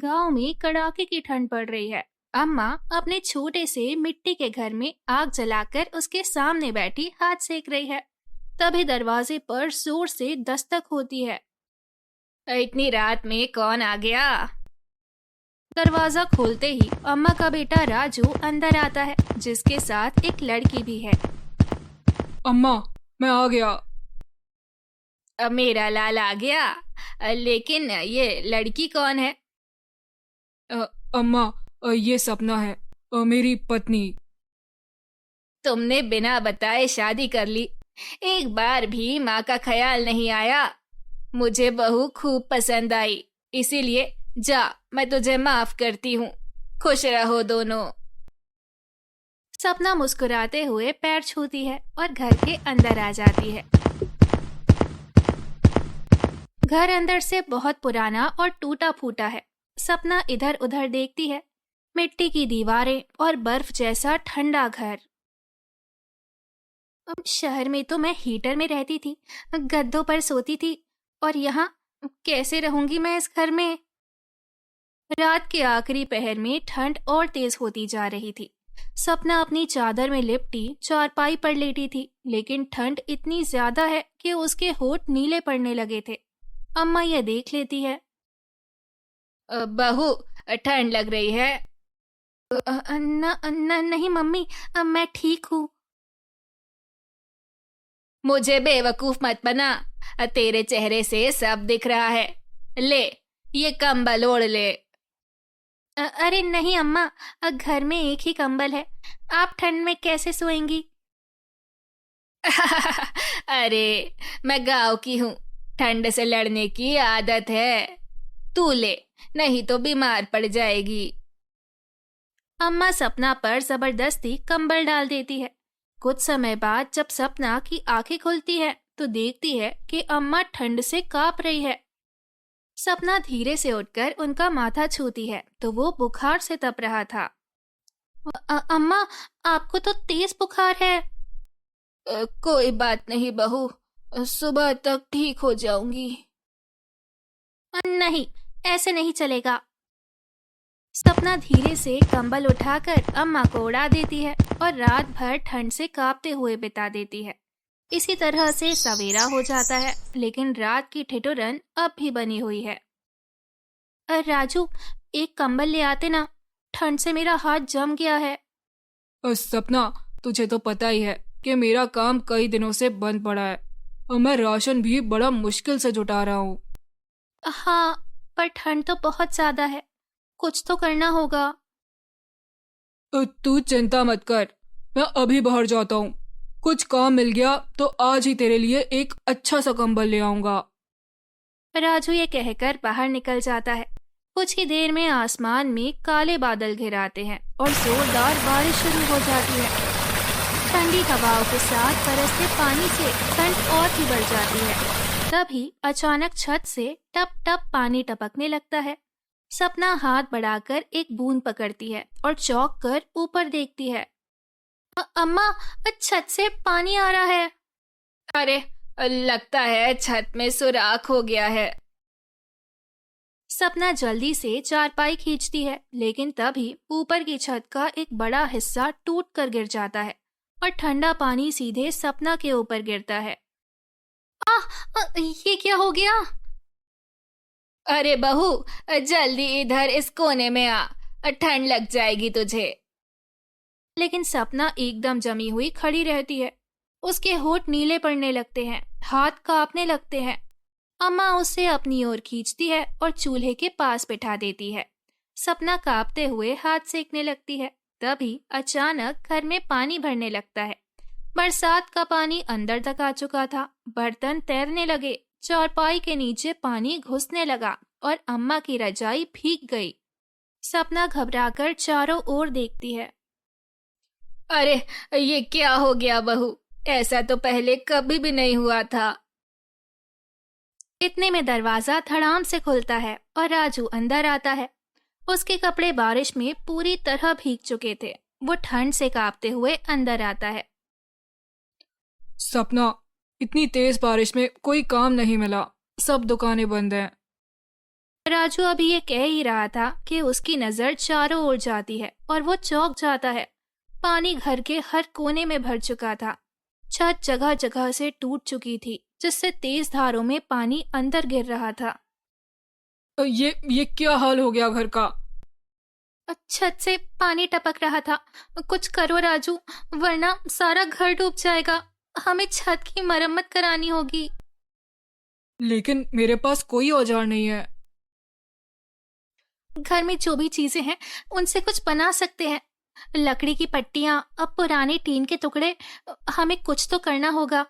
गांव में कड़ाके की ठंड पड़ रही है। अम्मा अपने छोटे से मिट्टी के घर में आग जलाकर उसके सामने बैठी हाथ सेक रही है। तभी दरवाजे पर जोर से दस्तक होती है। इतनी रात में कौन आ गया? दरवाजा खोलते ही अम्मा का बेटा राजू अंदर आता है, जिसके साथ एक लड़की भी है। अम्मा, मैं आ गया। अब मेरा लाल आ गया। लेकिन ये लड़की कौन है? अम्मा, ये सपना है, मेरी पत्नी। तुमने बिना बताए शादी कर ली। एक बार भी माँ का ख्याल नहीं आया। मुझे बहू खूब पसंद आई, इसीलिए जा, मैं तुझे माफ करती हूँ। खुश रहो दोनों। सपना मुस्कुराते हुए पैर छूती है और घर के अंदर आ जाती है। घर अंदर से बहुत पुराना और टूटा फूटा है। सपना इधर उधर देखती है। मिट्टी की दीवारें और बर्फ जैसा ठंडा घर। अब शहर में तो मैं हीटर में रहती थी, गद्दों पर सोती थी, और यहाँ कैसे रहूंगी मैं इस घर में? रात के आखिरी पहर में ठंड और तेज होती जा रही थी। सपना अपनी चादर में लिपटी चारपाई पर लेटी थी, लेकिन ठंड इतनी ज्यादा है कि उसके होंठ नीले पड़ने लगे थे। अम्मा यह देख लेती है। बहू, ठंड लग रही है? नहीं मम्मी, मैं ठीक हूँ। मुझे बेवकूफ मत बना। तेरे चेहरे से सब दिख रहा है। ले, ये कंबल ओढ़ ले। अरे नहीं अम्मा, घर में एक ही कंबल है। आप ठंड में कैसे सोएंगी? अरे, मैं गांव की हूँ, ठंड से लड़ने की आदत है। तू ले, नहीं तो बीमार पड़ जाएगी। अम्मा सपना पर जबरदस्ती कंबल डाल देती है। कुछ समय बाद जब सपना की आंखें खुलती है तो देखती है कि अम्मा ठंड से कांप रही है। सपना धीरे से उठकर उनका माथा छूती है तो वो बुखार से तप रहा था। अम्मा, आपको तो तेज बुखार है। कोई बात नहीं बहू, सुबह तक ठीक हो जाऊंगी। नहीं, ऐसे नहीं चलेगा। सपना धीरे से कंबल उठाकर अम्मा को उड़ा देती है और रात भर ठंड से कांपते हुए बिता देती है। इसी तरह से सवेरा हो जाता है, लेकिन रात की ठिठुरन अब भी बनी हुई है। राजू, एक कंबल ले आते ना, ठंड से मेरा हाथ जम गया है। सपना, तुझे तो पता ही है कि मेरा काम कई दिनों से बंद पड़ा है और मैं राशन भी बड़ा मुश्किल से जुटा रहा हूँ। हाँ, पर ठंड तो बहुत ज्यादा है, कुछ तो करना होगा। तू चिंता मत कर, मैं अभी बाहर जाता हूँ। कुछ काम मिल गया तो आज ही तेरे लिए एक अच्छा सा कंबल ले आऊंगा। राजू ये कहकर बाहर निकल जाता है। कुछ ही देर में आसमान में काले बादल घिर आते हैं और जोरदार बारिश शुरू हो जाती है। ठंडी हवाओं के साथ बरसते पानी से ठंड और भी बढ़ जाती है। तभी अचानक छत से टप टप पानी टपकने लगता है। सपना हाथ बढ़ाकर एक बूंद पकड़ती है और चौंक कर ऊपर देखती है। अम्मा, छत से पानी आ रहा है। अरे, लगता है छत में सुराख हो गया है। सपना जल्दी से चारपाई खींचती है, लेकिन तभी ऊपर की छत का एक बड़ा हिस्सा टूट कर गिर जाता है और ठंडा पानी सीधे सपना के ऊपर गिरता है। ये क्या हो गया? अरे बहू, जल्दी इधर इस कोने में आ, ठंड लग जाएगी तुझे। लेकिन सपना एकदम जमी हुई खड़ी रहती है। उसके होंठ नीले पड़ने लगते हैं, हाथ कांपने लगते हैं। अम्मा उसे अपनी ओर खींचती है और चूल्हे के पास बिठा देती है। सपना कांपते हुए हाथ सेकने लगती है। तभी अचानक घर में पानी भरने लगता है। बरसात का पानी अंदर तक आ चुका था। बर्तन तैरने लगे, चारपाई के नीचे पानी घुसने लगा और अम्मा की रजाई भीग गई। सपना घबराकर चारों ओर देखती है। अरे, ये क्या हो गया बहू? ऐसा तो पहले कभी भी नहीं हुआ था। इतने में दरवाजा धड़ाम से खुलता है और राजू अंदर आता है। उसके कपड़े बारिश में पूरी तरह भीग चुके थे। वो ठंड से कांपते हुए अंदर आता है। सपना, इतनी तेज बारिश में कोई काम नहीं मिला, सब दुकानें बंद हैं। राजू अभी ये कह ही रहा था कि उसकी नजर चारों ओर जाती है और वो चौंक जाता है। पानी घर के हर कोने में भर चुका था। छत जगह जगह से टूट चुकी थी, जिससे तेज धारों में पानी अंदर गिर रहा था। ये क्या हाल हो गया घर का? छत से पानी टपक रहा था। कुछ करो राजू, वरना सारा घर डूब जाएगा। हमें छत की मरम्मत करानी होगी। लेकिन मेरे पास कोई औजार नहीं है। घर में जो भी चीजें हैं उनसे कुछ बना सकते हैं। लकड़ी की पट्टियां, अब पुराने टीन के टुकड़े, हमें कुछ तो करना होगा।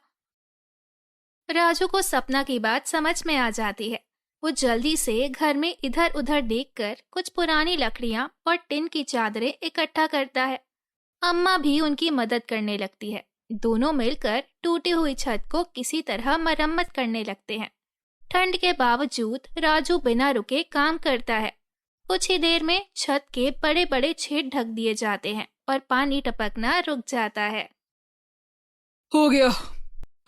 राजू को सपना की बात समझ में आ जाती है। वो जल्दी से घर में इधर उधर देखकर कुछ पुरानी लकड़ियां और टिन की चादरें इकट्ठा करता है। अम्मा भी उनकी मदद करने लगती है। दोनों मिलकर टूटी हुई छत को किसी तरह मरम्मत करने लगते हैं। ठंड के बावजूद राजू बिना रुके काम करता है। कुछ ही देर में छत के बड़े बड़े छेद ढक दिए जाते हैं और पानी टपकना रुक जाता है। हो गया,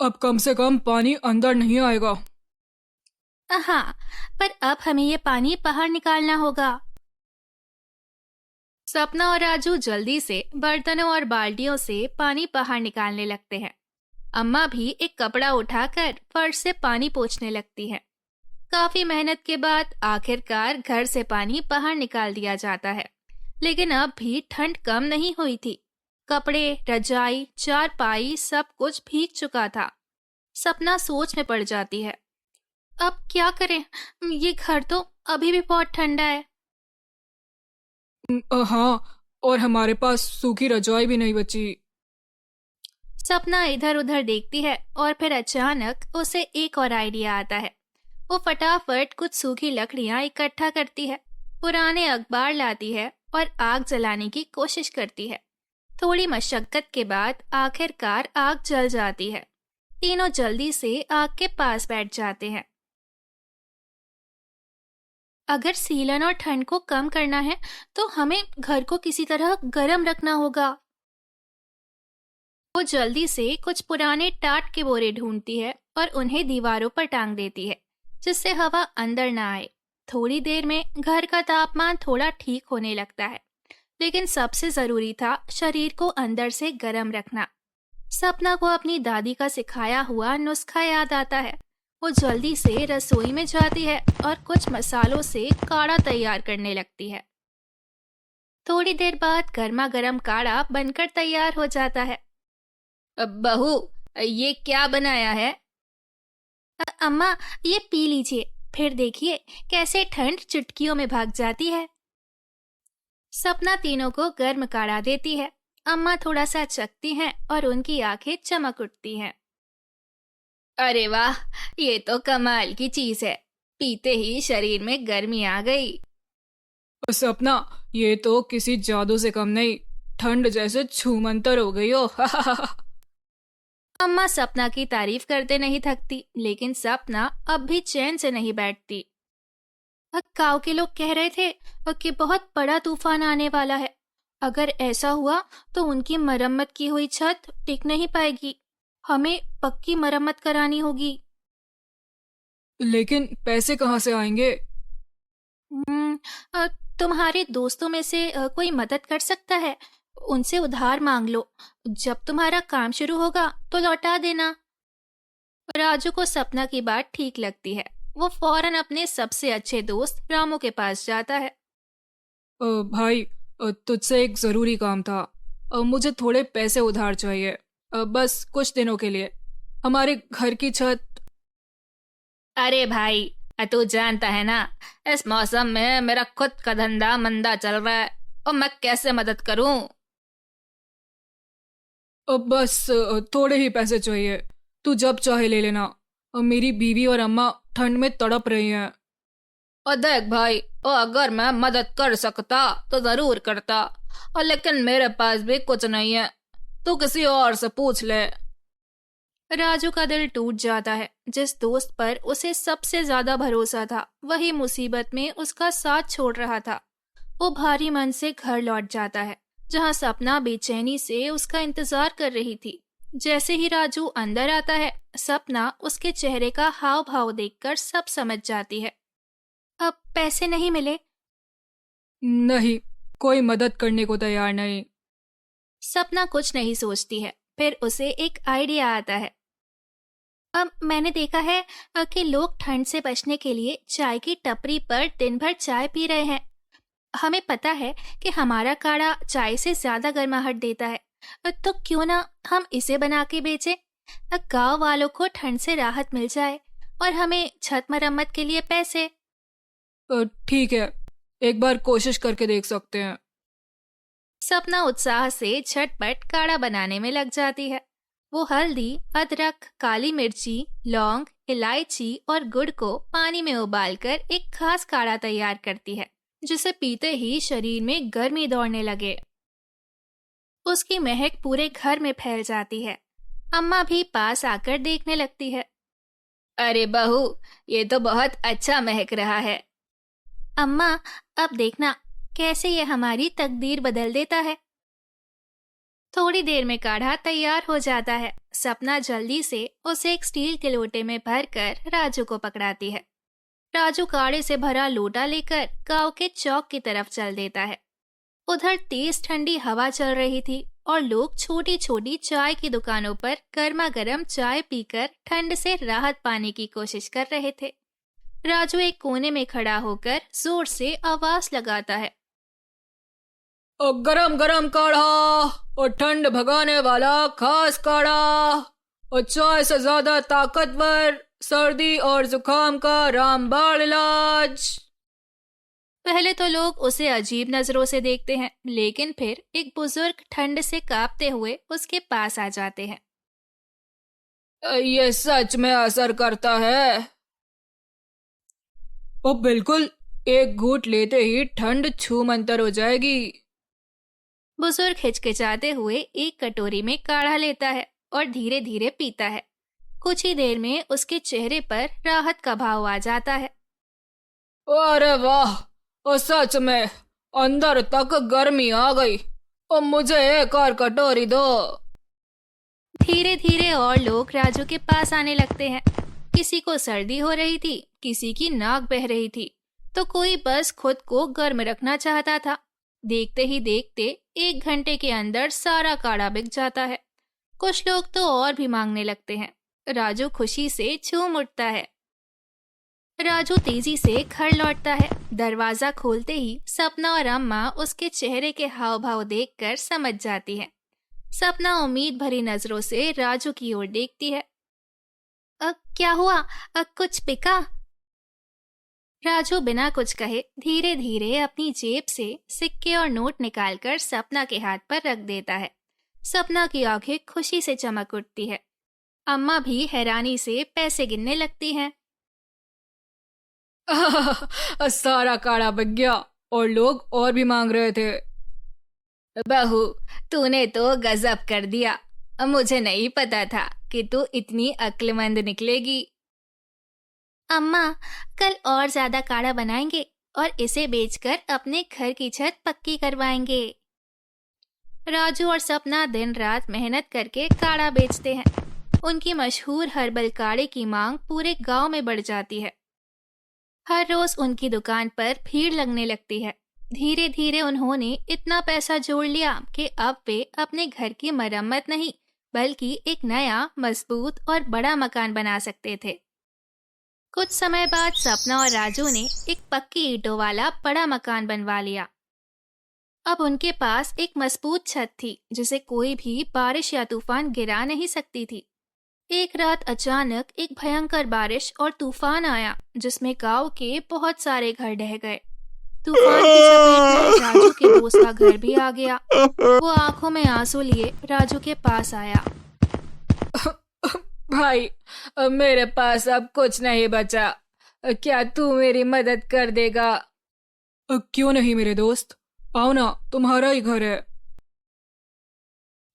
अब कम से कम पानी अंदर नहीं आएगा। हाँ, पर अब हमें ये पानी बाहर निकालना होगा। सपना और राजू जल्दी से बर्तनों और बाल्टियों से पानी बाहर निकालने लगते हैं। अम्मा भी एक कपड़ा उठाकर फर्श से पानी पोंछने लगती है। काफी मेहनत के बाद आखिरकार घर से पानी बाहर निकाल दिया जाता है। लेकिन अब भी ठंड कम नहीं हुई थी। कपड़े, रजाई, चारपाई सब कुछ भीग चुका था। सपना सोच में पड़ जाती है। अब क्या करें? ये घर तो अभी भी बहुत ठंडा है। हाँ, और हमारे पास सूखी रजाई भी नहीं बची। सपना इधर उधर देखती है और फिर अचानक उसे एक और आइडिया आता है। वो फटाफट कुछ सूखी लकड़ियां इकट्ठा करती है, पुराने अखबार लाती है और आग जलाने की कोशिश करती है। थोड़ी मशक्कत के बाद आखिरकार आग जल जाती है। तीनों जल्दी से आग के पास बैठ जाते हैं। अगर सीलन और ठंड को कम करना है तो हमें घर को किसी तरह गर्म रखना होगा। वो जल्दी से कुछ पुराने टाट के बोरे ढूंढती है और उन्हें दीवारों पर टांग देती है, जिससे हवा अंदर ना आए। थोड़ी देर में घर का तापमान थोड़ा ठीक होने लगता है, लेकिन सबसे जरूरी था शरीर को अंदर से गर्म रखना। सपना को अपनी दादी का सिखाया हुआ नुस्खा याद आता है। वो जल्दी से रसोई में जाती है और कुछ मसालों से काढ़ा तैयार करने लगती है। थोड़ी देर बाद गर्मा गर्म काढ़ा बनकर तैयार हो जाता है। बहू, ये क्या बनाया है? अम्मा, ये पी लीजिए, फिर देखिए कैसे ठंड चुटकियों में भाग जाती है। सपना तीनों को गर्म काढ़ा देती है। अम्मा थोड़ा सा चखती हैं और उनकी आंखें चमक उठती हैं। अरे वाह, ये तो कमाल की चीज है। पीते ही शरीर में गर्मी आ गई। सपना, ये तो किसी जादू से कम नहीं, ठंड जैसे छूमंतर हो गई हो। अम्मा सपना की तारीफ करते नहीं थकती, लेकिन सपना अब भी चैन से नहीं बैठती। गांव के लोग कह रहे थे कि बहुत बड़ा तूफान आने वाला है। अगर ऐसा हुआ तो उनकी मरम्मत की हुई छत टिक नहीं पाएगी। हमें पक्की मरम्मत करानी होगी। लेकिन पैसे कहाँ से आएंगे? तुम्हारे दोस्तों में से कोई मदद कर सकता है? उनसे उधार मांग लो। जब तुम्हारा काम शुरू होगा तो लौटा देना। राजू को सपना की बात ठीक लगती है। वो फौरन अपने सबसे अच्छे दोस्त रामू के पास जाता है। भाई, तुझसे एक जरूरी काम था। मुझे थोड़े पैसे उधार चाहिए, बस कुछ दिनों के लिए। हमारे घर की छत। अरे भाई, तू जानता है ना, इस मौसम में मेरा खुद का धंधा मंदा चल रहा है और मैं कैसे मदद करूं? बस थोड़े ही पैसे चाहिए, तू जब चाहे ले लेना। मेरी बीवी और अम्मा ठंड में तड़प रही हैं। और देख भाई, और अगर मैं मदद कर सकता तो जरूर करता, और लेकिन मेरे पास भी कुछ नहीं है। तू किसी और से पूछ ले। राजू का दिल टूट जाता है। जिस दोस्त पर उसे सबसे ज्यादा भरोसा था, वही मुसीबत में उसका साथ छोड़ रहा था। वो भारी मन से घर लौट जाता है, जहां सपना बेचैनी से उसका इंतजार कर रही थी। जैसे ही राजू अंदर आता है, सपना उसके चेहरे का हाव भाव देखकर सब समझ जाती है। अब पैसे नहीं मिले। नहीं, कोई मदद करने को तैयार नहीं। सपना कुछ नहीं सोचती है, फिर उसे एक आइडिया आता है। अब मैंने देखा है कि लोग ठंड से बचने के लिए चाय की टपरी पर दिन भर चाय पी रहे हैं। हमें पता है कि हमारा काढ़ा चाय से ज्यादा गर्माहट देता है, तो क्यों ना हम इसे बना के बेचें। गांव वालों को ठंड से राहत मिल जाए और हमें छत मरम्मत के लिए पैसे। ठीक है, एक बार कोशिश करके देख सकते हैं। सपना उत्साह से झटपट काढ़ा बनाने में लग जाती है। वो हल्दी, अदरक, काली मिर्ची, लौंग, इलायची और गुड़ को पानी में उबालकर एक खास काढ़ा तैयार करती है, जिसे पीते ही शरीर में गर्मी दौड़ने लगे। उसकी महक पूरे घर में फैल जाती है। अम्मा भी पास आकर देखने लगती है। अरे बहू, ये तो बहुत अच्छा महक रहा है। अम्मा, अब देखना कैसे ये हमारी तकदीर बदल देता है। थोड़ी देर में काढ़ा तैयार हो जाता है। सपना जल्दी से उसे एक स्टील के लोटे में भरकर राजू को पकड़ाती है। राजू काढ़े से भरा लोटा लेकर गांव के चौक की तरफ चल देता है। उधर तेज ठंडी हवा चल रही थी और लोग छोटी छोटी चाय की दुकानों पर गर्मा गर्म चाय पीकर ठंड से राहत पाने की कोशिश कर रहे थे। राजू एक कोने में खड़ा होकर जोर से आवाज लगाता है। और गरम गरम काढ़ा और ठंड भगाने वाला खास काढ़ा और चाय से ज्यादा ताकतवर सर्दी और जुकाम का रामबाण इलाज। पहले तो लोग उसे अजीब नजरों से देखते हैं, लेकिन फिर एक बुजुर्ग ठंड से कांपते हुए उसके पास आ जाते हैं। ये सच में असर करता है? ओ बिल्कुल, एक घूंट लेते ही ठंड छू मंतर हो जाएगी। बुजुर्ग हिचकिचाते हुए एक कटोरी में काढ़ा लेता है और धीरे धीरे पीता है। कुछ ही देर में उसके चेहरे पर राहत का भाव आ जाता है। अरे वाह, और सच में अंदर तक गर्मी आ गई। और मुझे एक और कटोरी दो। धीरे धीरे और लोग राजू के पास आने लगते हैं। किसी को सर्दी हो रही थी, किसी की नाक बह रही थी, तो कोई बस खुद को गर्म रखना चाहता था। देखते ही देखते 1 घंटे के अंदर सारा काढ़ा बिक जाता है। कुछ लोग तो और भी मांगने लगते हैं। राजू खुशी से झूम उठता है। राजू तेजी से घर लौटता है। दरवाजा खोलते ही सपना और अम्मा उसके चेहरे के हाव भाव देखकर समझ जाती है। सपना उम्मीद भरी नजरों से राजू की ओर देखती है। क्या हुआ? कुछ बिका? राजू बिना कुछ कहे धीरे धीरे अपनी जेब से सिक्के और नोट निकालकर सपना के हाथ पर रख देता है। सपना की आंखें खुशी से चमक उठती है। अम्मा भी हैरानी से पैसे गिनने लगती हैं। सारा काढ़ा बिक गया और लोग और भी मांग रहे थे। बहू, तूने तो गजब कर दिया। मुझे नहीं पता था कि तू इतनी अक्लमंद निकलेगी। अम्मा, कल और ज्यादा काढ़ा बनाएंगे और इसे बेचकर अपने घर की छत पक्की करवाएंगे। राजू और सपना दिन रात मेहनत करके काढ़ा बेचते हैं। उनकी मशहूर हर्बल काढ़े की मांग पूरे गांव में बढ़ जाती है। हर रोज उनकी दुकान पर भीड़ लगने लगती है। धीरे धीरे उन्होंने इतना पैसा जोड़ लिया कि अब वे अपने घर की मरम्मत नहीं, बल्कि एक नया, मजबूत और बड़ा मकान बना सकते थे। कुछ समय बाद सपना और राजू ने एक पक्की ईंटों वाला बड़ा मकान बनवा लिया। अब उनके पास एक मजबूत छत थी, जिसे कोई भी बारिश या तूफान गिरा नहीं सकती थी। एक रात अचानक एक भयंकर बारिश और तूफान आया, जिसमें गांव के बहुत सारे घर ढह गए। तूफान की चपेट में राजू के दोस्त का घर भी आ गया। वो आंखों में आंसू लिए राजू के पास आया। भाई, मेरे पास अब कुछ नहीं बचा। क्या तू मेरी मदद कर देगा? क्यों नहीं मेरे दोस्त, आओ ना, तुम्हारा ही घर है।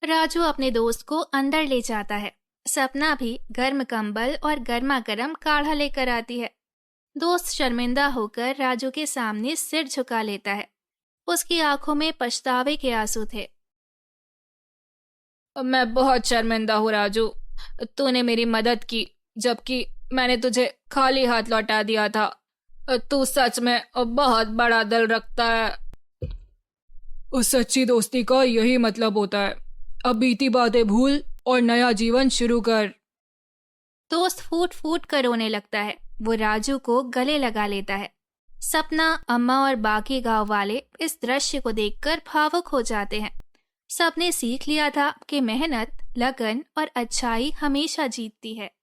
राजू अपने दोस्त को अंदर ले जाता है। सपना भी गर्म कंबल और गर्मा गर्म काढ़ा लेकर आती है। दोस्त शर्मिंदा होकर राजू के सामने सिर झुका लेता है। उसकी आंखों में पछतावे के आंसू थे। मैं बहुत शर्मिंदा हूँ राजू। तूने मेरी मदद की, जबकि मैंने तुझे खाली हाथ लौटा दिया था। तू सच में बहुत बड़ा दिल रखता है। सच्ची दोस्ती का यही मतलब होता है। अब बीती बातें भूल और नया जीवन शुरू कर। दोस्त फूट फूट कर रोने लगता है। वो राजू को गले लगा लेता है। सपना, अम्मा और बाकी गांव वाले इस दृश्य को देखकर भावुक हो जाते हैं। सबने सीख लिया था कि मेहनत, लगन और अच्छाई हमेशा जीतती है।